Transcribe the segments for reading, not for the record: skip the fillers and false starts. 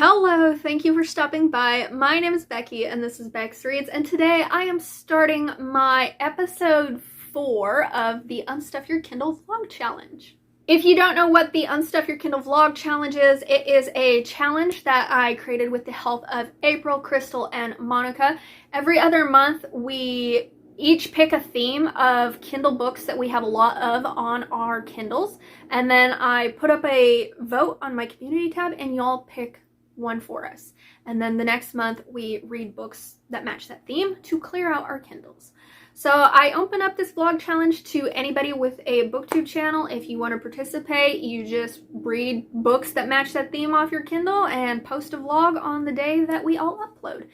Hello, thank you for stopping by. My name is Becky and this is Bex Reads, and today I am starting my episode 4 of the Unstuff Your Kindle Vlog Challenge. If you don't know what the Unstuff Your Kindle Vlog Challenge is, it is a challenge that I created with the help of April, Crystal, and Monika. Every other month we each pick a theme of Kindle books that we have a lot of on our Kindles, and then I put up a vote on my community tab and y'all pick one for us. And then the next month we read books that match that theme to clear out our Kindles. So I open up this vlog challenge to anybody with a booktube channel. If you want to participate, you just read books that match that theme off your Kindle and post a vlog on the day that we all upload.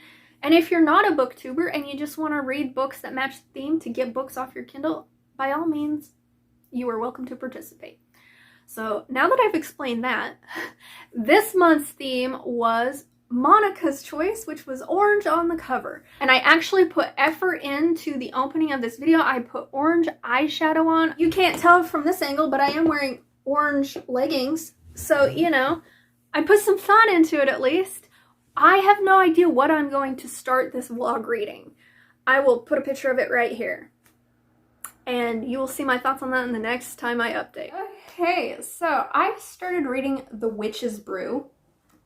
And if you're not a booktuber and you just want to read books that match the theme to get books off your Kindle, by all means, you are welcome to participate. So now that I've explained that, this month's theme was Monika's choice, which was orange on the cover. And I actually put effort into the opening of this video. I put orange eyeshadow on. You can't tell from this angle, but I am wearing orange leggings. So, you know, I put some thought into it at least. I have no idea what I'm going to start this vlog reading. I will put a picture of it right here. And you will see my thoughts on that in the next time I update. Okay, so I started reading The Witch's Brew.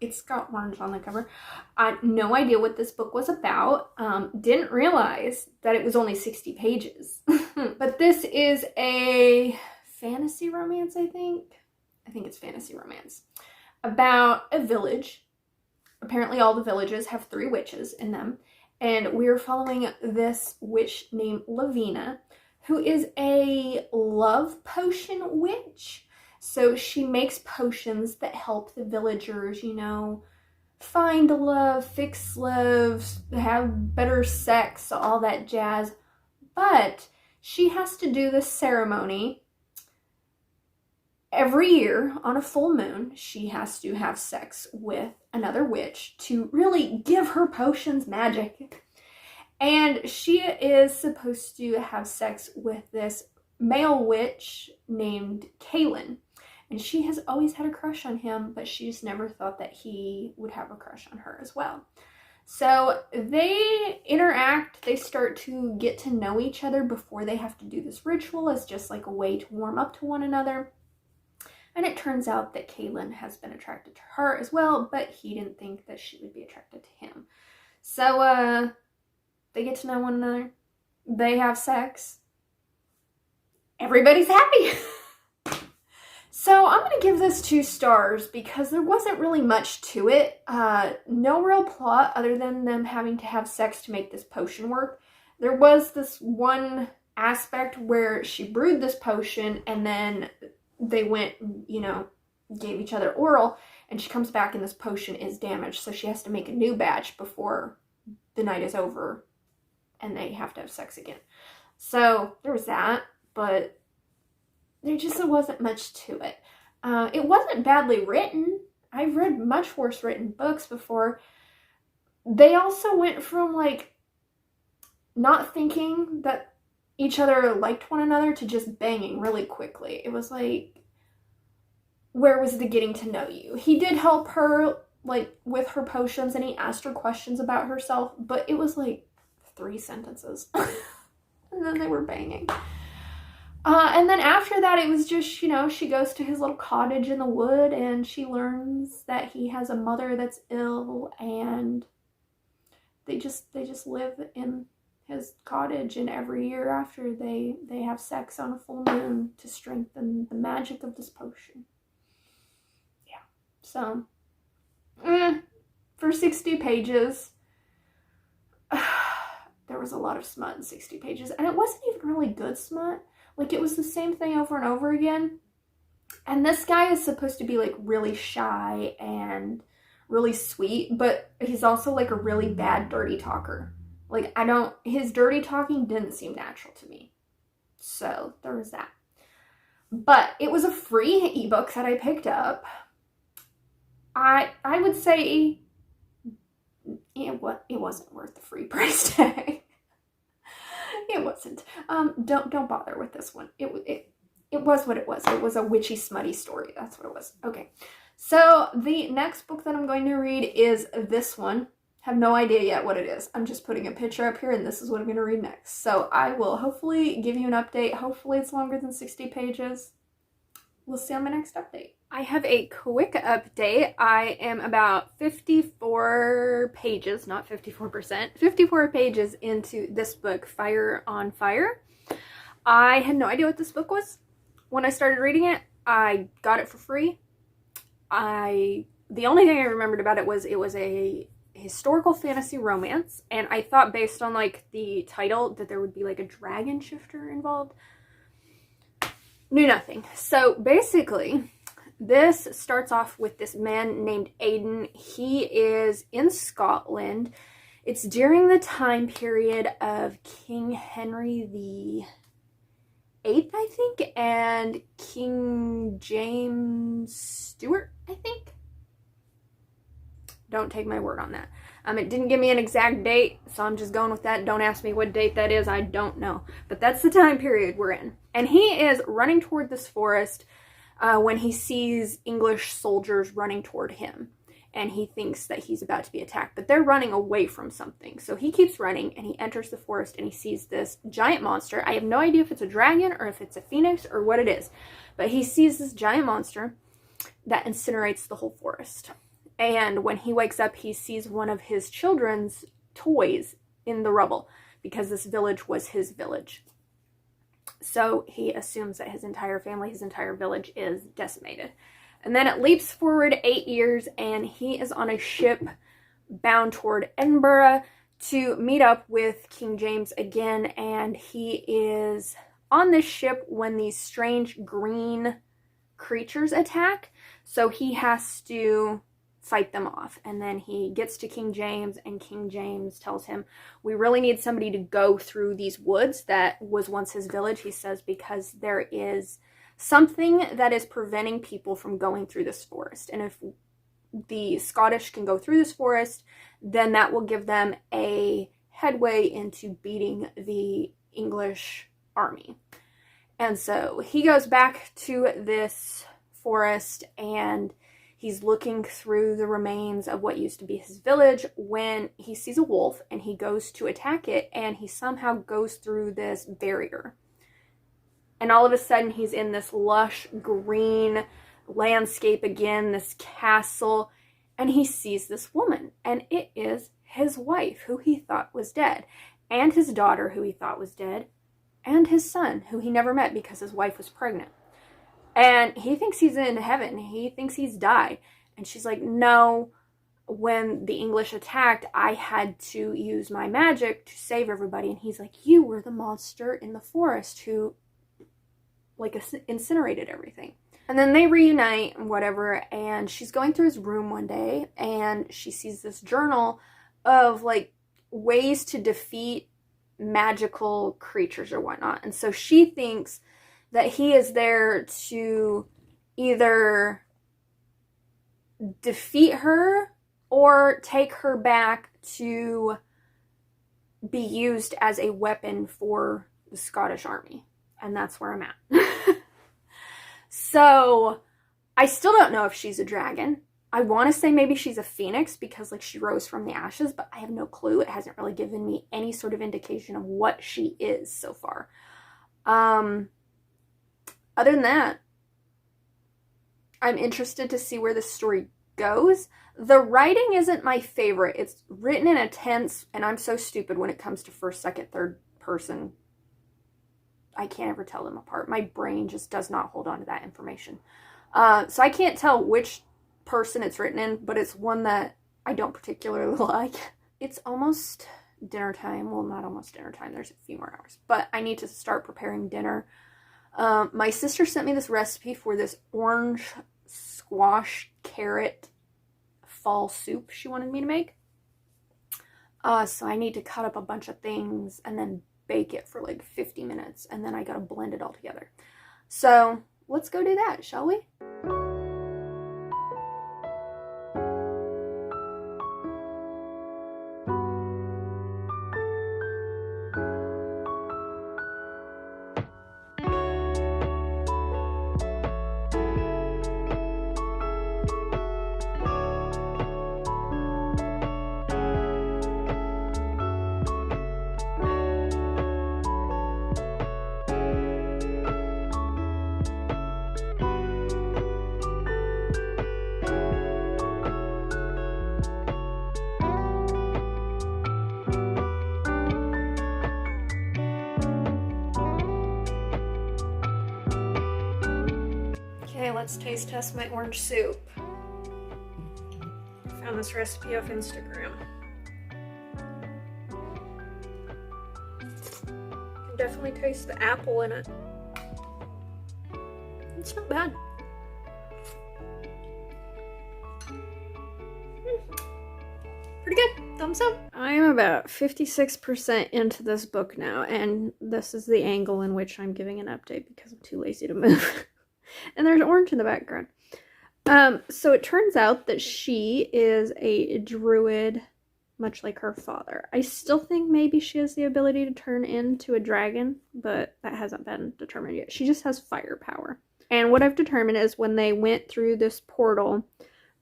It's got orange on the cover. I had no idea what this book was about. Didn't realize that it was only 60 pages. But this is a fantasy romance, I think. I think it's fantasy romance. About a village. Apparently all the villages have 3 witches in them. And we're following this witch named Lavina, who is a love potion witch. So she makes potions that help the villagers, you know, find love, fix love, have better sex, all that jazz. But she has to do this ceremony every year on a full moon. She has to have sex with another witch to really give her potions magic. And she is supposed to have sex with this male witch named Kaylin. And she has always had a crush on him, but she just never thought that he would have a crush on her as well. So they interact, they start to get to know each other before they have to do this ritual as just like a way to warm up to one another. And it turns out that Kaylin has been attracted to her as well, but he didn't think that she would be attracted to him. So, they get to know one another. They have sex. Everybody's happy. So I'm going to give this 2 stars because there wasn't really much to it. No real plot other than them having to have sex to make this potion work. There was this one aspect where she brewed this potion and then they went, you know, gave each other oral, and she comes back and this potion is damaged. So she has to make a new batch before the night is over and they have to have sex again. So there was that, but there just wasn't much to it. It wasn't badly written. I've read much worse written books before. They also went from like not thinking that each other liked one another to just banging really quickly. It was like, where was the getting to know you? He did help her like with her potions and he asked her questions about herself, but it was like 3 sentences. And then they were banging. And then after that, it was just, you know, she goes to his little cottage in the wood and she learns that he has a mother that's ill, and they just live in his cottage, and every year after they have sex on a full moon to strengthen the magic of this potion. Yeah. So, for 60 pages, there was a lot of smut in 60 pages, and it wasn't even really good smut. Like, it was the same thing over and over again. And this guy is supposed to be, like, really shy and really sweet, but he's also, like, a really bad dirty talker. Like, his dirty talking didn't seem natural to me. So, there was that. But it was a free ebook that I picked up. I would say it wasn't worth the free price tag. It wasn't. Don't bother with this one. It was what it was. It was a witchy, smutty story. That's what it was. Okay. So the next book that I'm going to read is this one. Have no idea yet what it is. I'm just putting a picture up here and this is what I'm going to read next. So I will hopefully give you an update. Hopefully it's longer than 60 pages. We'll see on my next update. I have a quick update. I am about 54 pages, not 54%, 54 pages into this book, Fire on Fire. I had no idea what this book was. When I started reading it, I got it for free. The only thing I remembered about it was a historical fantasy romance, and I thought based on like the title that there would be like a dragon shifter involved. Knew nothing. So basically, this starts off with this man named Aidan. He is in Scotland. It's during the time period of King Henry the VIII, I think, and King James Stewart, I think. Don't take my word on that. It didn't give me an exact date, so I'm just going with that. Don't ask me what date that is. I don't know. But that's the time period we're in. And he is running toward this forest when he sees English soldiers running toward him. And he thinks that he's about to be attacked. But they're running away from something. So he keeps running and he enters the forest and he sees this giant monster. I have no idea if it's a dragon or if it's a phoenix or what it is. But he sees this giant monster that incinerates the whole forest. And when he wakes up, he sees one of his children's toys in the rubble because this village was his village. So he assumes that his entire family, his entire village is decimated. And then it leaps forward 8 years and he is on a ship bound toward Edinburgh to meet up with King James again. And he is on this ship when these strange green creatures attack. So he has to fight them off. And then he gets to King James and King James tells him, we really need somebody to go through these woods that was once his village, he says, because there is something that is preventing people from going through this forest. And if the Scottish can go through this forest, then that will give them a headway into beating the English army. And so he goes back to this forest and he's looking through the remains of what used to be his village when he sees a wolf and he goes to attack it and he somehow goes through this barrier. And all of a sudden he's in this lush green landscape again, this castle, and he sees this woman. And it is his wife, who he thought was dead, and his daughter, who he thought was dead, and his son, who he never met because his wife was pregnant. And he thinks he's in heaven. He thinks he's died. And she's like, no, when the English attacked, I had to use my magic to save everybody. And he's like, you were the monster in the forest who incinerated everything. And then they reunite and whatever. And she's going through his room one day and she sees this journal of ways to defeat magical creatures or whatnot. And so she thinks that he is there to either defeat her or take her back to be used as a weapon for the Scottish army. And that's where I'm at. So I still don't know if she's a dragon. I want to say maybe she's a phoenix because she rose from the ashes, but I have no clue. It hasn't really given me any sort of indication of what she is so far. Other than that, I'm interested to see where this story goes. The writing isn't my favorite. It's written in a tense, and I'm so stupid when it comes to first, second, third person. I can't ever tell them apart. My brain just does not hold on to that information. So I can't tell which person it's written in, but it's one that I don't particularly like. It's almost dinner time. Well, not almost dinner time. There's a few more hours. But I need to start preparing dinner. My sister sent me this recipe for this orange squash carrot fall soup she wanted me to make. So I need to cut up a bunch of things and then bake it for 50 minutes. And then I gotta blend it all together. So let's go do that, shall we? let's taste test my orange soup. Found this recipe off Instagram. Can definitely taste the apple in it. It's not bad. Pretty good. Thumbs up. I am about 56% into this book now, and this is the angle in which I'm giving an update because I'm too lazy to move. And there's orange in the background. So it turns out that she is a druid, much like her father. I still think maybe she has the ability to turn into a dragon, but that hasn't been determined yet. She just has firepower. And what I've determined is when they went through this portal,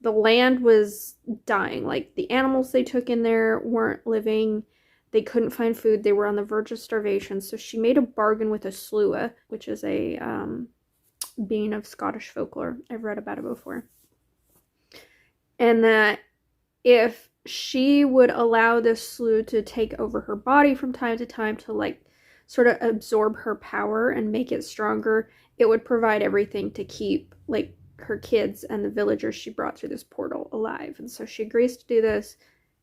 the land was dying. Like, the animals they took in there weren't living. They couldn't find food. They were on the verge of starvation. So she made a bargain with a slua, which is a being of Scottish folklore. I've read about it before. And that if she would allow this slua to take over her body from time to time to, like, sort of absorb her power and make it stronger, it would provide everything to keep, like, her kids and the villagers she brought through this portal alive. And so she agrees to do this,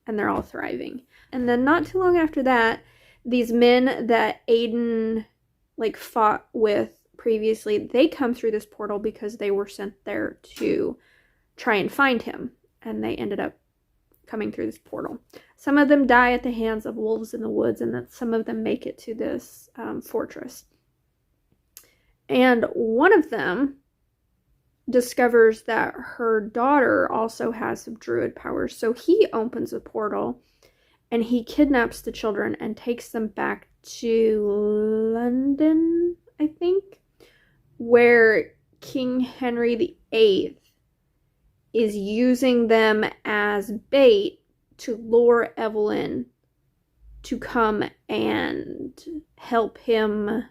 and they're all thriving. And then not too long after that, these men that Aiden, like, fought with previously, they come through this portal because they were sent there to try and find him, and they ended up coming through this portal. Some of them die at the hands of wolves in the woods, and then some of them make it to this fortress. And one of them discovers that her daughter also has some druid powers, so he opens a portal and he kidnaps the children and takes them back to London, I think, where King Henry VIII is using them as bait to lure Evelyn to come and help him,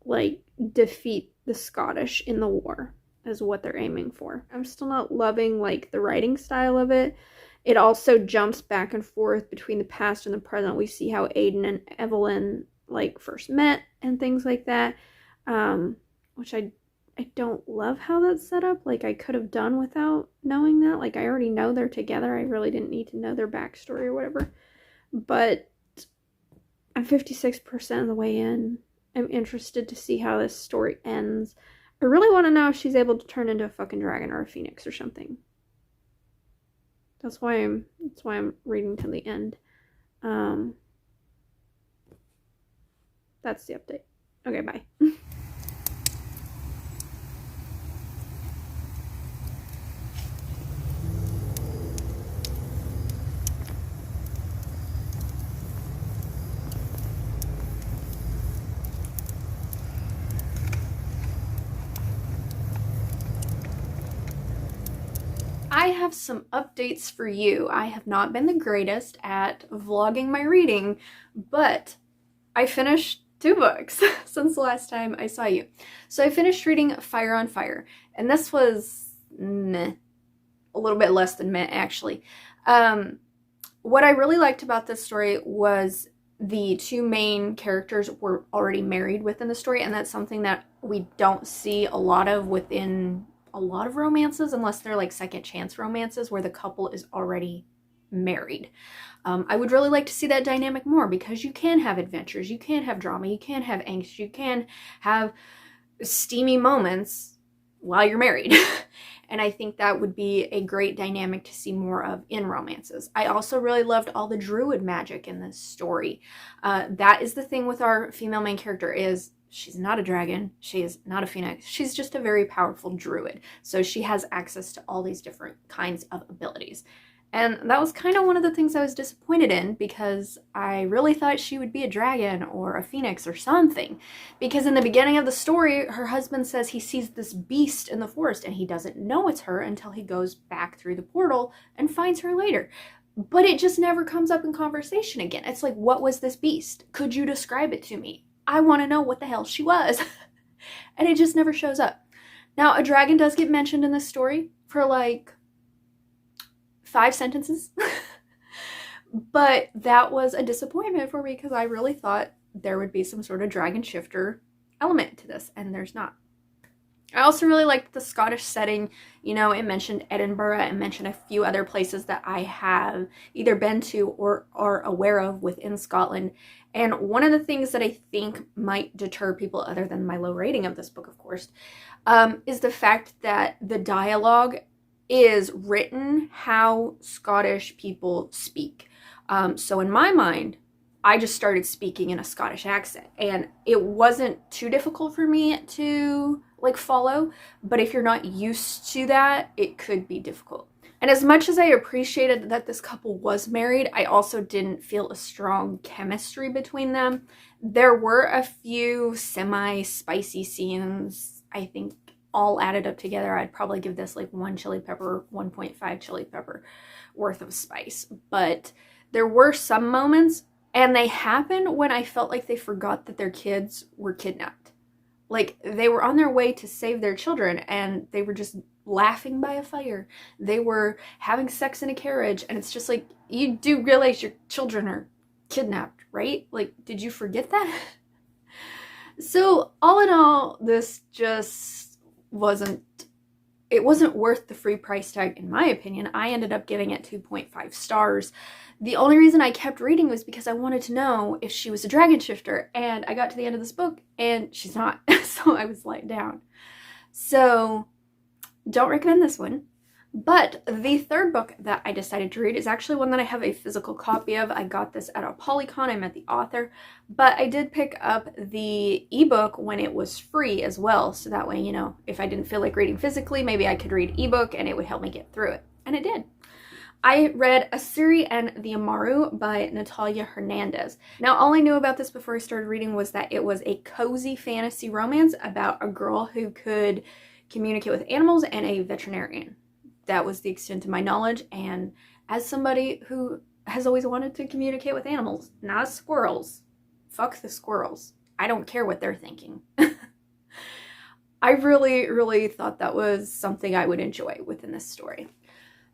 like, defeat the Scottish in the war, is what they're aiming for. I'm still not loving, like, the writing style of it. It also jumps back and forth between the past and the present. We see how Aiden and Evelyn, like, first met and things like that, which I don't love how that's set up. Like, I could have done without knowing that. Like, I already know they're together. I really didn't need to know their backstory or whatever. But I'm 56% of the way in. I'm interested to see how this story ends. I really want to know if she's able to turn into a fucking dragon or a phoenix or something. That's why I'm reading to the end. That's the update. Okay, bye. I have some updates for you. I have not been the greatest at vlogging my reading, but I finished 2 books since the last time I saw you. So I finished reading Fire on Fire, and this was meh, a little bit less than meh, actually. What I really liked about this story was the 2 main characters were already married within the story, and that's something that we don't see a lot of within a lot of romances, unless they're like second chance romances where the couple is already married. I would really like to see that dynamic more, because you can have adventures, you can have drama, you can have angst, you can have steamy moments while you're married. And I think that would be a great dynamic to see more of in romances. I also really loved all the druid magic in this story. That is the thing with our female main character, is she's not a dragon, she is not a phoenix, she's just a very powerful druid. So she has access to all these different kinds of abilities. And that was kind of one of the things I was disappointed in, because I really thought she would be a dragon or a phoenix or something. Because in the beginning of the story, her husband says he sees this beast in the forest, and he doesn't know it's her until he goes back through the portal and finds her later. But it just never comes up in conversation again. It's like, what was this beast? Could you describe it to me? I want to know what the hell she was. And it just never shows up. Now, a dragon does get mentioned in this story for like 5 sentences. But that was a disappointment for me, because I really thought there would be some sort of dragon shifter element to this, and there's not. I also really liked the Scottish setting. You know, it mentioned Edinburgh and mentioned a few other places that I have either been to or are aware of within Scotland. And one of the things that I think might deter people, other than my low rating of this book, of course, is the fact that the dialogue is written how Scottish people speak. So in my mind, I just started speaking in a Scottish accent, and it wasn't too difficult for me to like follow, but if you're not used to that, it could be difficult. And as much as I appreciated that this couple was married, I also didn't feel a strong chemistry between them. There were a few semi-spicy scenes. I think all added up together, I'd probably give this like 1 chili pepper, 1.5 chili pepper worth of spice. But there were some moments, and they happened when I felt like they forgot that their kids were kidnapped. Like, they were on their way to save their children, and they were just laughing by a fire. They were having sex in a carriage, and it's just like, you do realize your children are kidnapped, right? Like, did you forget that? So, all in all, this just wasn't worth the free price tag, in my opinion. I ended up giving it 2.5 stars. The only reason I kept reading was because I wanted to know if she was a dragon shifter, and I got to the end of this book and she's not. So I was let down. So don't recommend this one. But the third book that I decided to read is actually one that I have a physical copy of. I got this at a Polycon. I met the author, but I did pick up the ebook when it was free as well. So that way, you know, if I didn't feel like reading physically, maybe I could read ebook and it would help me get through it. And it did. I read Asiri and the Amaru by Natalia Hernandez. Now, all I knew about this before I started reading was that it was a cozy fantasy romance about a girl who could communicate with animals and a veterinarian. That was the extent of my knowledge, and as somebody who has always wanted to communicate with animals, not squirrels, fuck the squirrels. I don't care what they're thinking. I really, really thought that was something I would enjoy within this story.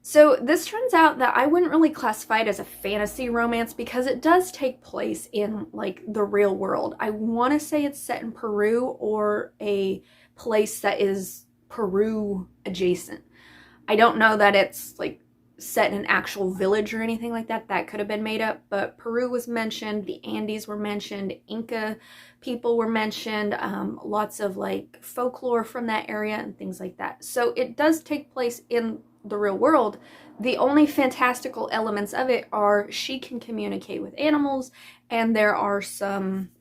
So this turns out that I wouldn't really classify it as a fantasy romance because it does take place in like the real world. I want to say it's set in Peru or a place that is Peru adjacent. I don't know that it's like set in an actual village or anything like that. That could have been made up, but Peru was mentioned, the Andes were mentioned, Inca people were mentioned, lots of like folklore from that area and things like that. So it does take place in the real world. The only fantastical elements of it are she can communicate with animals, and there are some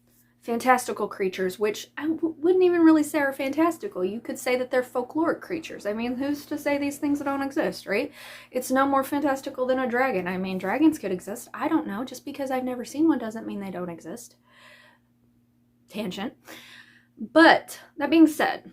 fantastical creatures, which I wouldn't even really say are fantastical. You could say that they're folkloric creatures. I mean, who's to say these things don't exist, right? It's no more fantastical than a dragon. I mean, dragons could exist. I don't know. Just because I've never seen one doesn't mean they don't exist. Tangent. But that being said,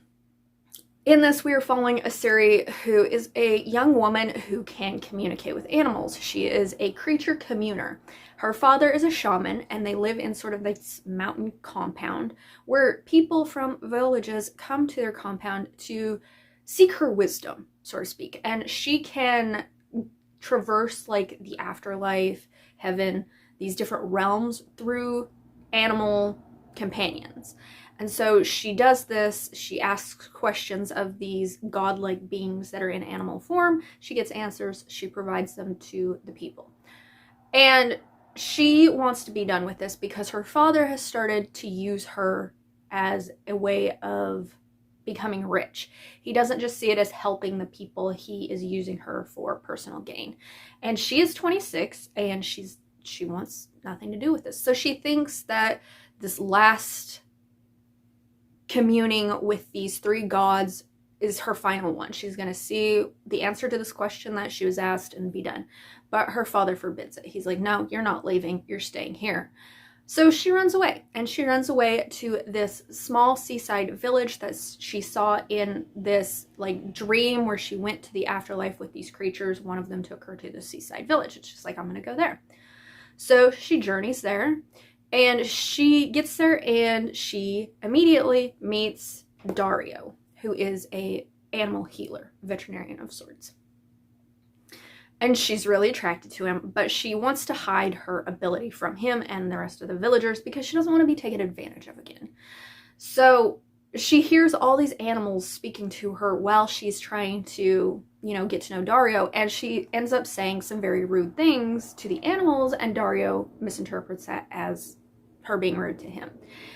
in this, we are following Asiri, who is a young woman who can communicate with animals. She is a creature communer. Her father is a shaman, and they live in sort of this mountain compound where people from villages come to their compound to seek her wisdom, so to speak. And she can traverse like the afterlife, heaven, these different realms through animal companions. And so she does this, she asks questions of these godlike beings that are in animal form, she gets answers, she provides them to the people. And she wants to be done with this because her father has started to use her as a way of becoming rich. He doesn't just see it as helping the people, he is using her for personal gain. And she is 26 and she wants nothing to do with this. So she thinks that this last communing with these three gods is her final one. She's going to see the answer to this question that she was asked and be done. But her father forbids it. He's like, no, you're not leaving. You're staying here. So she runs away. And she runs away to this small seaside village that she saw in this like dream where she went to the afterlife with these creatures. One of them took her to the seaside village. It's just like, I'm going to go there. So she journeys there. And she gets there and she immediately meets Dario, who is a animal healer, veterinarian of sorts. And she's really attracted to him, but she wants to hide her ability from him and the rest of the villagers because she doesn't want to be taken advantage of again. So she hears all these animals speaking to her while she's trying to, you know, get to know Dario, and she ends up saying some very rude things to the animals, and Dario misinterprets that as her being rude to him.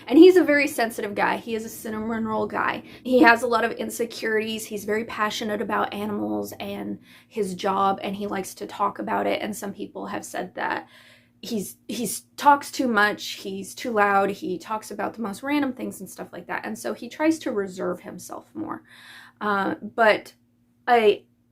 And he's a very sensitive guy. He is a cinnamon roll guy. He has a lot of insecurities. He's very passionate about animals and his job, and he likes to talk about it. And some people have said that he's talks too much, he's too loud, he talks about the most random things and stuff like that. And so he tries to reserve himself more. But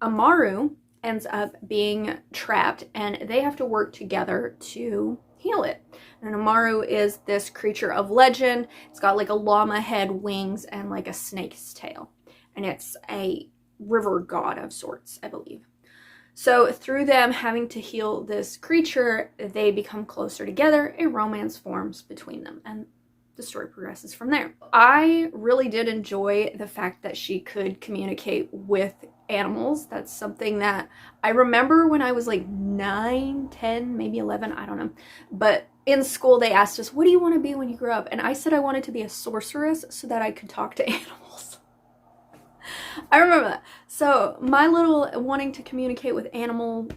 Amaru ends up being trapped, and they have to work together to heal it. And Amaru is this creature of legend. It's got like a llama head, wings, and like a snake's tail. And it's a river god of sorts, I believe. So through them having to heal this creature, they become closer together. A romance forms between them, and the story progresses from there. I really did enjoy the fact that she could communicate with animals. That's something that I remember when I was like 9, 10, maybe 11, I don't know. But in school they asked us, what do you want to be when you grow up? And I said I wanted to be a sorceress so that I could talk to animals. I remember that. So my little wanting to communicate with animal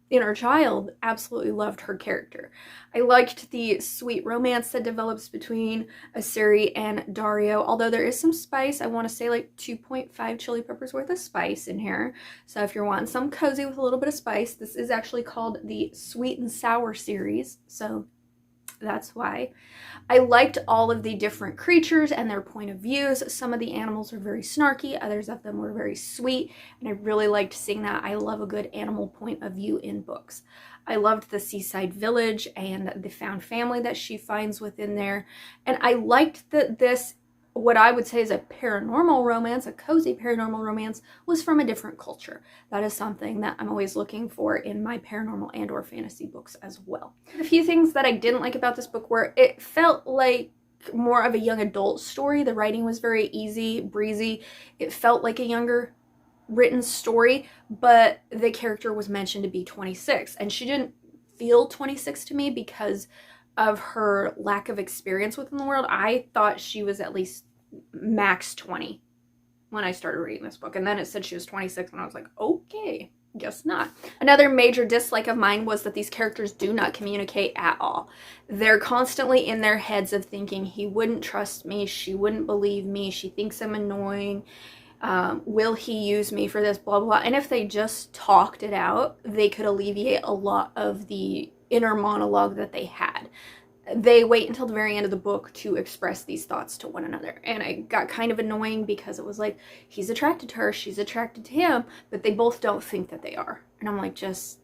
inner child absolutely loved her character. I liked the sweet romance that develops between Asiri and Dario, although there is some spice. I want to say like 2.5 chili peppers worth of spice in here. So if you're wanting some cozy with a little bit of spice, this is actually called the Sweet and Sour series. So that's why. I liked all of the different creatures and their point of views. Some of the animals are very snarky, others of them were very sweet, and I really liked seeing that. I love a good animal point of view in books. I loved the seaside village and the found family that she finds within there, and I liked that this, what I would say is a paranormal romance, a cozy paranormal romance, was from a different culture. That is something that I'm always looking for in my paranormal and or fantasy books as well. A few things that I didn't like about this book were it felt like more of a young adult story. The writing was very easy, breezy. It felt like a younger written story, but the character was mentioned to be 26, and she didn't feel 26 to me because of her lack of experience within the world. I thought she was at least max 20 when I started reading this book, and then it said she was 26, and I was like, okay, guess not. Another major dislike of mine was that these characters do not communicate at all. They're constantly in their heads of thinking, he wouldn't trust me, she wouldn't believe me, she thinks I'm annoying, will he use me for this, blah, blah. And if they just talked it out, they could alleviate a lot of the inner monologue that they had. They wait until the very end of the book to express these thoughts to one another, and it got kind of annoying because it was like, he's attracted to her, she's attracted to him, but they both don't think that they are. And I'm like, just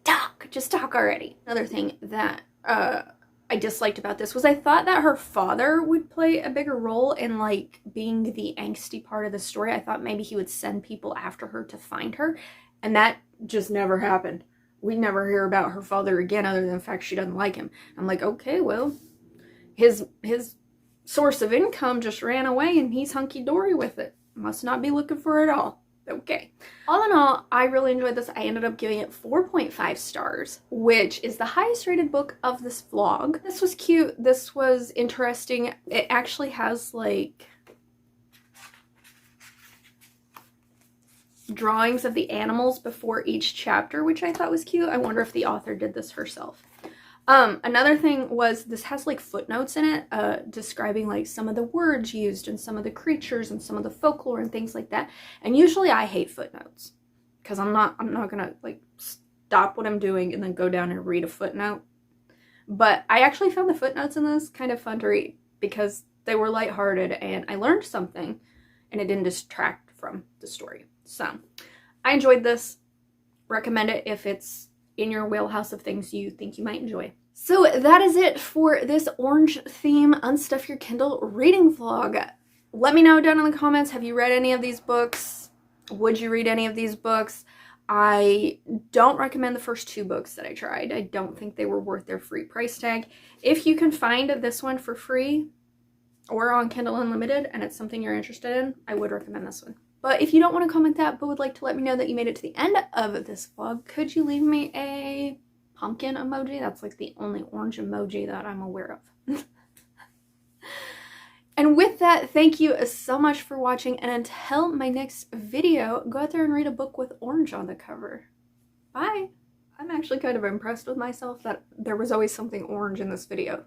talk already. Another thing that I disliked about this was I thought that her father would play a bigger role in like being the angsty part of the story. I thought maybe he would send people after her to find her, and that just never happened. We never hear about her father again other than the fact she doesn't like him. I'm like, okay, well, his source of income just ran away and he's hunky-dory with it. Must not be looking for it all. Okay. All in all, I really enjoyed this. I ended up giving it 4.5 stars, which is the highest rated book of this vlog. This was cute. This was interesting. It actually has like drawings of the animals before each chapter, which I thought was cute. I wonder if the author did this herself. Another thing was this has like footnotes in it describing like some of the words used and some of the creatures and some of the folklore and things like that. And usually I hate footnotes because I'm not gonna like stop what I'm doing and then go down and read a footnote. But I actually found the footnotes in this kind of fun to read because they were lighthearted and I learned something and it didn't distract from the story. So I enjoyed this. Recommend it if it's in your wheelhouse of things you think you might enjoy. So that is it for this orange theme Unstuff Your Kindle reading vlog. Let me know down in the comments, have you read any of these books? Would you read any of these books? I don't recommend the first 2 books that I tried. I don't think they were worth their free price tag. If you can find this one for free or on Kindle Unlimited and it's something you're interested in, I would recommend this one. But if you don't want to comment that but would like to let me know that you made it to the end of this vlog, could you leave me a pumpkin emoji? That's like the only orange emoji that I'm aware of. And with that, thank you so much for watching, and until my next video, go out there and read a book with orange on the cover. Bye! I'm actually kind of impressed with myself that there was always something orange in this video.